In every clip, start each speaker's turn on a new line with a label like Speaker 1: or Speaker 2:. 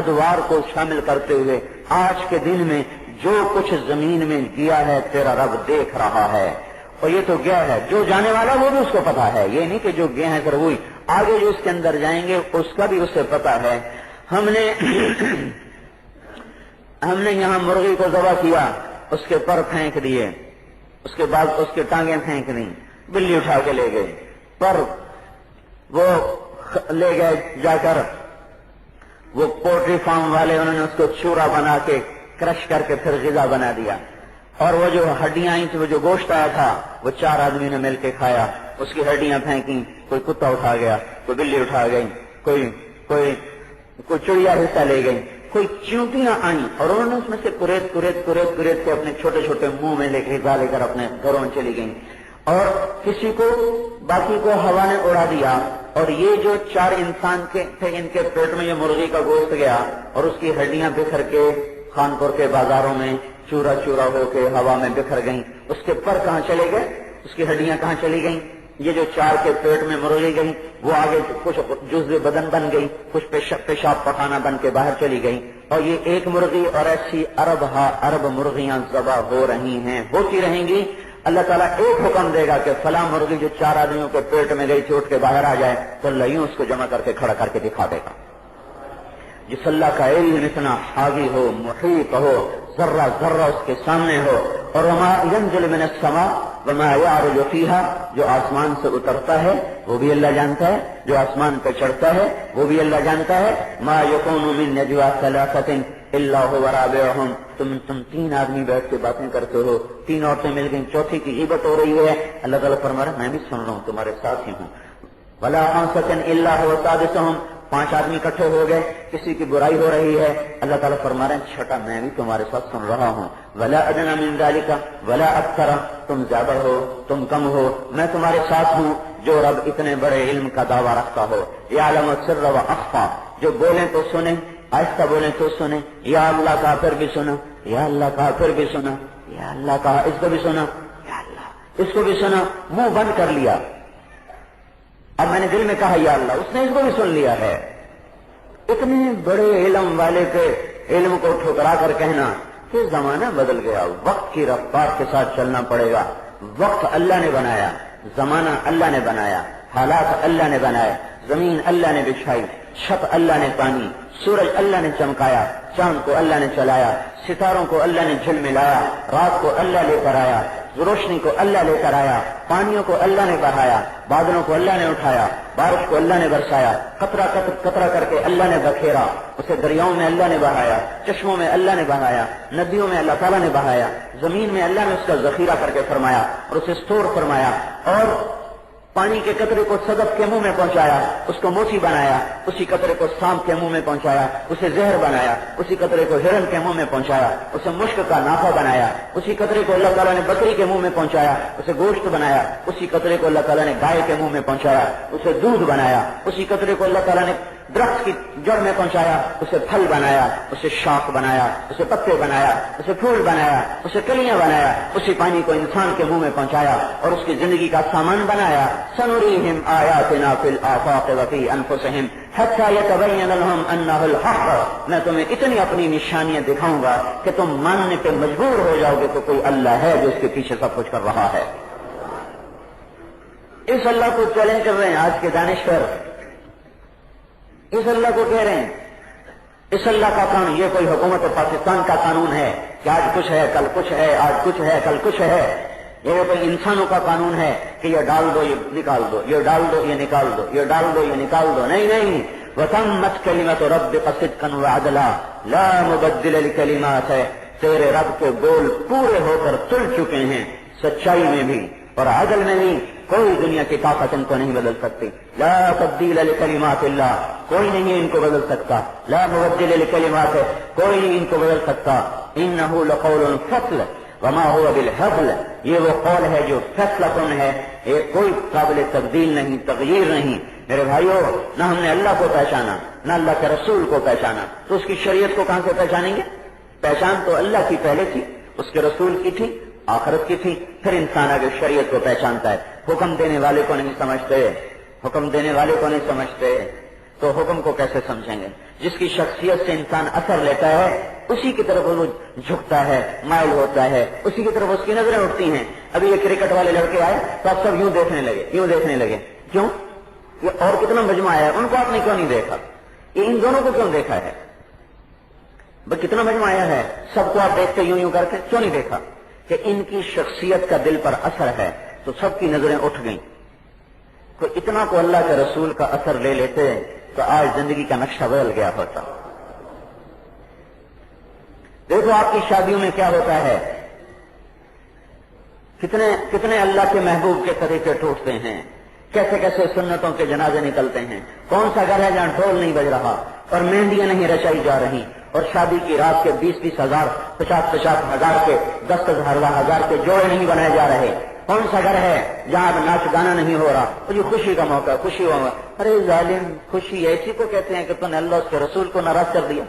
Speaker 1: ادوار کو شامل کرتے ہوئے آج کے دن میں جو کچھ زمین میں گیا ہے تیرا رب دیکھ رہا ہے. اور یہ تو گیا ہے، جو جانے والا وہ بھی اس کو پتا ہے، یہ نہیں کہ جو گئے ہیں پھر وہی آگے جو اس کے اندر جائیں گے اس کا بھی اسے پتا ہے. ہم نے یہاں مرغی کو ذبح کیا، اس کے پر پھینک دیے، اس کے بعد اس کے ٹانگیں پھینک دیں، بلی اٹھا کے لے گئے، پر وہ لے گئے جا کر وہ پولٹری فارم والے انہوں نے اس کو چورا بنا کے کرش کر کے پھر غذا بنا دیا. اور وہ جو ہڈیاں آئی تھی، وہ جو گوشت آیا تھا، وہ 4 آدمی نے مل کے کھایا. اس کی ہڈیاں پھینکی، کوئی کتا اٹھا گیا، کوئی بلی اٹھا گئی، کوئی چڑیا حصہ لے گئی، کوئی چیونٹیاں آئیں اور انہوں نے اس میں سے کریت کے اپنے چھوٹے چھوٹے منہ میں لے کر اپنے گھروں میں چلی گئیں. اور کسی کو باقی کو ہوا نے اڑا دیا. اور یہ جو 4 انسان کے تھے، ان کے پیٹ میں یہ مرغی کا گوشت گیا اور اس کی ہڈیاں بکھر کے خانپور کے بازاروں میں چورا ہو کے ہوا میں بکھر گئیں. اس کے پر کہاں چلے گئے، اس کی ہڈیاں کہاں چلی گئیں؟ یہ جو 4 کے پیٹ میں مرغی گئی وہ آگے کچھ جزو بدن بن گئی، کچھ پیشاب پخانہ بن کے باہر چلی گئی. اور یہ ایک مرغی اور ایسی ارب مرغیاں ذبح ہو رہی ہیں، ہوتی رہیں گی. اللہ تعالیٰ ایک حکم دے گا کہ فلاں مرغی جو 4 آدمیوں کے پیٹ میں گئی تھی اٹھ کے باہر آ جائے، تو اللہ یوں اس کو جمع کر کے کھڑا کر کے دکھا دے گا. جس اللہ کا علم اتنا حاوی ہو، محیط ہو، ذرہ ذرہ اس کے سامنے ہو. اور وما ينزل من السماء وما يعرج فيها، جو آسمان سے اترتا ہے وہ بھی اللہ جانتا ہے، جو آسمان پہ چڑھتا ہے وہ بھی اللہ جانتا ہے. ما يكون من نجوى ثلاثة الا هو رابعهم، تم 3 آدمی بیٹھ کے باتیں کرتے ہو، 3 عورتیں مل گئیں، چوتھی کی غیبت ہو رہی ہے، اللہ تعالیٰ فرما رہا ہے میں بھی سن رہا ہوں، تمہارے ساتھ ہی ہوں. ولا خمسة الا هو سادسهم، 5 آدمی اکٹھے ہو گئے، کسی کی برائی ہو رہی ہے، اللہ تعالیٰ فرما رہے ہیں 6 میں بھی تمہارے ساتھ سن رہا ہوں. ولا ادنى من ذلك ولا اکثر، تم زیادہ ہو تم کم ہو، میں تمہارے ساتھ ہوں. جو رب اتنے بڑے علم کا دعویٰ رکھتا ہو، یعلم السر واخفى، جو بولیں تو سنیں، آہستہ بولیں تو سنیں. یا اللہ کہا پھر بھی سنا، یا اللہ کہا پھر بھی سنا، یا اللہ کہا اس کو بھی سنا، یا اللہ اس کو بھی سنا، منہ بند کر لیا. اب میں نے دل میں کہا یا اللہ، اس نے اس کو بھی سن لیا ہے. اتنے بڑے علم والے کے علم کو ٹھکرا کر کہنا کہ زمانہ بدل گیا، وقت کی رفتار کے ساتھ چلنا پڑے گا. وقت اللہ نے بنایا، زمانہ اللہ نے بنایا، حالات اللہ نے بنائے، زمین اللہ نے بچھائی، چھت اللہ نے تانی، سورج اللہ نے چمکایا، چاند کو اللہ نے چلایا، ستاروں کو اللہ نے جھلملایا، رات کو اللہ لے کر آیا، روشنی کو اللہ لے کر آیا، پانیوں کو اللہ نے بہایا، بادلوں کو اللہ نے اٹھایا، بارش کو اللہ نے برسایا، قطرہ قطرہ کر کے اللہ نے بکھیرا، اسے دریاؤں میں اللہ نے بہایا، چشموں میں اللہ نے بہایا، ندیوں میں اللہ تعالیٰ نے بہایا، زمین میں اللہ نے اس کا ذخیرہ کر کے فرمایا اور اسے اسٹور فرمایا. اور پانی کے قطرے کو صدف کے منہ میں پہنچایا، اس کو موتی بنایا، اسی قطرے کو سانپ کے منہ میں پہنچایا، اسے زہر بنایا، اسی قطرے کو ہرن کے منہ میں پہنچایا، اسے مشک کا نافہ بنایا، اسی قطرے کو اللہ تعالیٰ نے بکری کے منہ میں پہنچایا، اسے گوشت بنایا، اسی قطرے کو اللہ تعالیٰ نے گائے کے منہ میں پہنچایا، اسے دودھ بنایا، اسی قطرے کو اللہ تعالیٰ نے درخت کی جڑ میں پہنچایا، اسے پھل بنایا، اسے شاخ بنایا، اسے پتے بنایا، اسے پھول بنایا، اسے کلیاں بنایا، اسی پانی کو انسان کے منہ میں پہنچایا اور اس کی زندگی کا سامان بنایا. سنریہم آیاتنا فی الآفاق وفی انفسہم حتی یتبین لہم انہ الحق، میں تمہیں اتنی اپنی نشانیاں دکھاؤں گا کہ تم ماننے پہ مجبور ہو جاؤ گے کہ کوئی اللہ ہے جو اس کے پیچھے سب کچھ کر رہا ہے. اس اللہ کو چیلنج کر رہے ہیں آج کے دانشور، اس اللہ کو کہہ رہے ہیں اس اللہ کا قانون، یہ کوئی حکومت پاکستان کا قانون ہے کہ آج کچھ ہے کل کچھ ہے، آج کچھ ہے کل کچھ ہے. یہ کوئی انسانوں کا قانون ہے کہ یہ ڈال دو یہ نکال دو، یہ ڈال دو یہ نکال دو، یہ ڈال دو یہ نکال دو. نہیں نہیں، وتمت کلمۃ ربک صدقا وعدلا لا مبدل لکلمات، ہے تیرے رب کے بول پورے ہو کر تل چکے ہیں، سچائی میں بھی اور عدل میں بھی. کوئی دنیا کی طاقت ان کو نہیں بدل سکتی. لا تبدیل لکلمات اللہ، کوئی نہیں ان کو بدل سکتا. لا مبدل لکلمات، کوئی نہیں ان کو بدل سکتا. انہ لقول فصل وما هو بالهزل، یہ وہ قول ہے جو فیصلہ کن ہے، یہ کوئی قابل تبدیل نہیں، تغییر نہیں. میرے بھائیو، نہ ہم نے اللہ کو پہچانا نہ اللہ کے رسول کو پہچانا، تو اس کی شریعت کو کہاں سے پہچانیں گے؟ پہچان تو اللہ کی پہلے تھی، اس کے رسول کی تھی، آخرت کی تھی، پھر انسان آگے شریعت کو پہچانتا ہے. حکم دینے والے کو نہیں سمجھتے، حکم دینے والے کو نہیں سمجھتے. تو حکم کو کیسے سمجھیں گے؟ جس کی شخصیت سے انسان اثر لیتا ہے اسی کی طرف وہ جھکتا ہے، مائل ہوتا ہے، اسی کی طرف اس کی نظریں اٹھتی ہیں۔ ابھی یہ کرکٹ والے لڑکے آئے تو آپ سب یوں دیکھنے لگے، کیوں؟ یہ اور کتنا مجمع آیا ہے، ان کو آپ نے کیوں نہیں دیکھا؟ یہ ان دونوں کو کیوں دیکھا ہے؟ کتنا مجمع آیا ہے، سب کو آپ دیکھتے یوں کر کے کیوں نہیں دیکھا؟ کہ ان کی شخصیت کا دل پر اثر ہے تو سب کی نظریں اٹھ گئیں۔ تو اتنا کو اللہ کے رسول کا اثر لے لیتے تو آج زندگی کا نقشہ بدل گیا ہوتا۔ دیکھو آپ کی شادیوں میں کیا ہوتا ہے، کتنے اللہ کے محبوب کے طریقے ٹوٹتے ہیں، کیسے کیسے سنتوں کے جنازے نکلتے ہیں۔ کون سا گھر ہے جہاں ڈھول نہیں بج رہا اور مہندیاں نہیں رچائی جا رہی اور شادی کی رات کے 20-20 ہزار 50-50 ہزار کے 10-10 ہزار کے جوڑے نہیں بنائے جا رہے؟ کون سا گھر ہے جہاں اب ناچ گانا نہیں ہو رہا؟ تو یہ خوشی کا موقع، خوشی ہوا۔ ارے ظالم، خوشی ایسی کو کہتے ہیں کہ تم نے اللہ اس کے رسول کو ناراض کر دیا،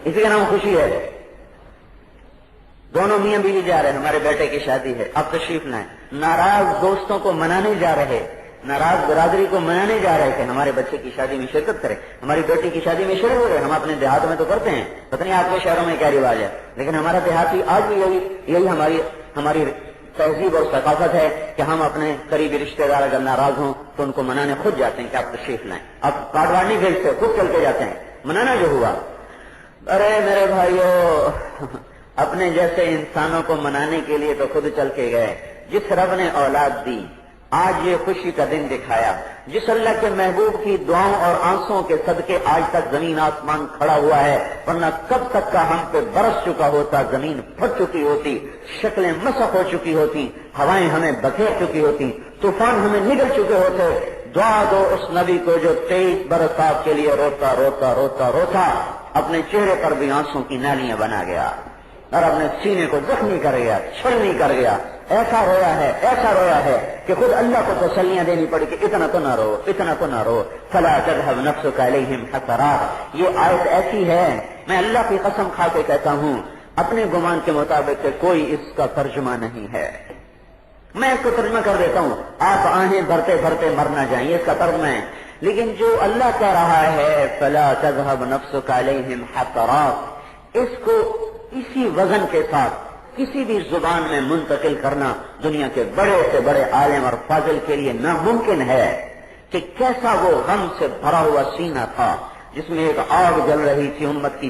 Speaker 1: اسی کا نام خوشی ہے۔ دونوں میاں بیوی جا رہے ہیں، ہمارے بیٹے کی شادی ہے، آپ تشریف لائیں۔ ناراض دوستوں کو منانے جا رہے، ناراض برادری کو منانے جا رہے کہ ہمارے بچے کی شادی میں شرکت کرے، ہماری بیٹی کی شادی میں شرکت کرے۔ ہم اپنے دیہات میں تو کرتے ہیں، پتہ نہیں آپ کے شہروں میں کیا رواج ہے، لیکن ہمارا دیہاتی آج بھی یہی ہماری تہذیب اور ثقافت ہے کہ ہم اپنے قریبی رشتہ دار اگر ناراض ہوں تو ان کو منانے خود جاتے ہیں کہ آپ تشریف لائیں۔ آپ کارڈ نہیں بھیجتے، خود چل کے جاتے ہیں منانا جو ہوا۔ ارے میرے بھائیو، اپنے جیسے انسانوں کو منانے کے لیے تو خود چل کے گئے۔ جس رب نے اولاد دی، آج یہ خوشی کا دن دکھایا، جس اللہ کے محبوب کی دعاؤں اور آنسوں کے صدقے آج تک زمین آسمان کھڑا ہوا ہے، ورنہ کب تک کا ہم پہ برس چکا ہوتا، زمین پھٹ چکی ہوتی، شکلیں مسخ ہو چکی ہوتی، ہوائیں ہمیں بکھیر چکی ہوتی، طوفان ہمیں نگل چکے ہوتے۔ دعا دو اس نبی کو جو 23 برس آپ کے لیے روتا روتا روتا روتا اپنے چہرے پر بھی آنسوں کی نالیاں بنا گیا اور اپنے سینے کو زخمی کر گیا، چھلنی کر گیا۔ ایسا رویا ہے کہ خود اللہ کو تسلیاں دینی پڑی کہ اتنا تو نہ رو۔ فلا تذهب نفسك عليهم حسرات، یہ آیت ایسی ہے، میں اللہ کی قسم کھا کے کہتا ہوں اپنے گمان کے مطابق کہ کوئی اس کا ترجمہ نہیں ہے۔ میں اس کو ترجمہ کر دیتا ہوں، آپ آہیں بھرتے بھرتے مر نہ جائیں، یہ اس کا ترجمہ ہے۔ لیکن جو اللہ کہہ رہا ہے فلا تذهب نفسك عليهم حسرات، اس کو اسی وزن کے ساتھ کسی بھی زبان میں منتقل کرنا دنیا کے بڑے سے بڑے عالم اور فاضل کے لیے ناممکن ہے کہ کیسا وہ غم سے بھرا ہوا سینہ تھا جس میں ایک آگ جل رہی تھی، امت کی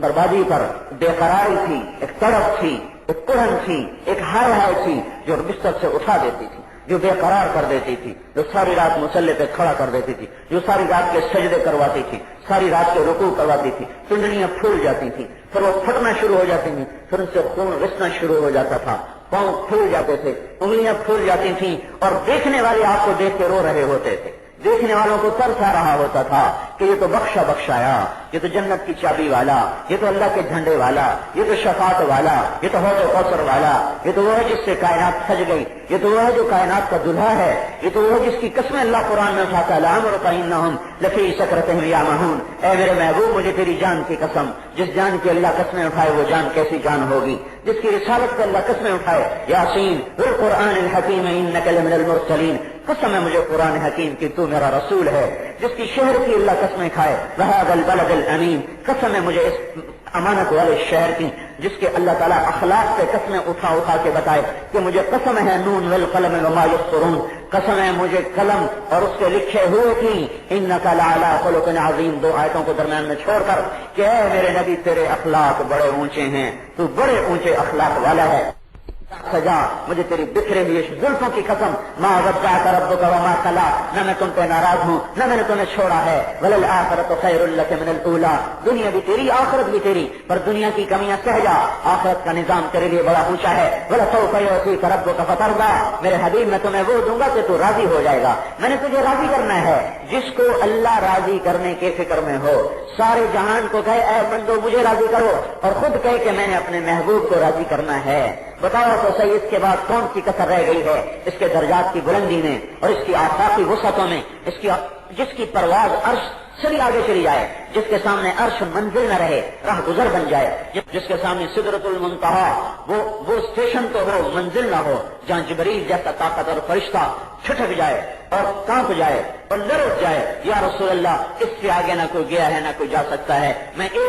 Speaker 1: بربادی پر بے قراری تھی، ایک تڑپ تھی، ایک کڑن تھی، ایک ہائے تھی جو بستر سے اٹھا دیتی تھی، جو بے قرار کر دیتی تھی، جو ساری رات مصلے پہ کھڑا کر دیتی تھی، جو ساری رات کے سجدے کرواتی تھی، ساری رات کے رکوع کرواتی تھی، پنڈلیاں پھول جاتی تھیں، پھر وہ پھٹنا شروع ہو جاتی تھیں، پھر ان سے خون رسنا شروع ہو جاتا تھا، پاؤں پھول جاتے تھے، انگلیاں پھول جاتی تھیں، اور دیکھنے والے آپ کو دیکھ کے رو رہے ہوتے تھے، دیکھنے والوں کو ترس آ رہا ہوتا تھا کہ یہ تو بخشایا، یہ تو جنت کی چابی والا، یہ تو اللہ کے جھنڈے والا، یہ تو شفاعت والا، یہ تو حوض کوثر والا، یہ تو وہ ہے جس سے کائنات سج گئی، یہ تو وہ ہے جو کائنات کا دلہا ہے، یہ تو وہ ہے جس کی قسمیں اللہ قرآن میں اٹھاتا ہے لعمرک انہم لفی سکرتہم یعمہون۔ اے میرے محبوب، مجھے تیری جان کی قسم، جس جان کی اللہ قسمیں اٹھائے وہ جان کیسی جان ہوگی، جس کی رسالت پہ اللہ قسمیں اٹھائے، یاسین والقرآن الحکیم انک لمن المرسلین، قسم ہے مجھے قرآن حکیم کی تو میرا رسول ہے، جس کی شہر کی اللہ قسمیں کھائے، وہذا البلد الامین، قسم ہے مجھے اس امانت والے شہر کی جس کے اللہ تعالیٰ اخلاق سے قسمیں اٹھا کے بتائے کہ مجھے قسم ہے نون والقلم وما یسطرون، قسم ہے مجھے قلم اور اس کے لکھے ہوئے کی، انک لعلی خلق عظیم، دو آیتوں کو درمیان میں چھوڑ کر کہ اے میرے نبی تیرے اخلاق بڑے اونچے ہیں، تو بڑے اونچے اخلاق والا ہے۔ سجا مجھے تیری بکھرے ہوئے زلفوں کی قسم، ما ودعک ربک وما قلی، نہ میں تم پہ ناراض ہوں نہ میں نے تمہیں چھوڑا ہے، وللآخرۃ خیر لک من الاولی، دنیا بھی تیری آخرت بھی تیری، پر دنیا کی کمیاں سہ جا، آخرت کا نظام تیرے لیے بڑا اونچا ہے، ولسوف یعطیک ربک فترضی، میرے حبیب میں تمہیں وہ دوں گا کہ تو راضی ہو جائے گا۔ میں نے تجھے راضی کرنا ہے، جس کو اللہ راضی کرنے کے فکر میں ہو، سارے جہان کو کہے اے بندو مجھے راضی کرو، اور خود کہے کہ میں نے اپنے محبوب کو راضی کرنا ہے۔ بتاؤ تو صحیح اس کے بعد کون سی کسر رہ گئی ہے اس کے درجات کی بلندی میں اور اس کی آفاقی وسعتوں میں، جس کی پرواز عرش چلی آگے چلی جائے، جس کے سامنے عرش منزل نہ رہے، راہ گزر بن جائے، جس کے سامنے سدرۃ المنتہا وہ اسٹیشن تو ہو، منزل نہ ہو، جہاں جبریل جیسا طاقت اور فرشتہ چھٹک جائے اور کانپ جائے اور لرز جائے، یا رسول اللہ اس سے آگے نہ کوئی گیا ہے نہ کوئی جا سکتا ہے، میں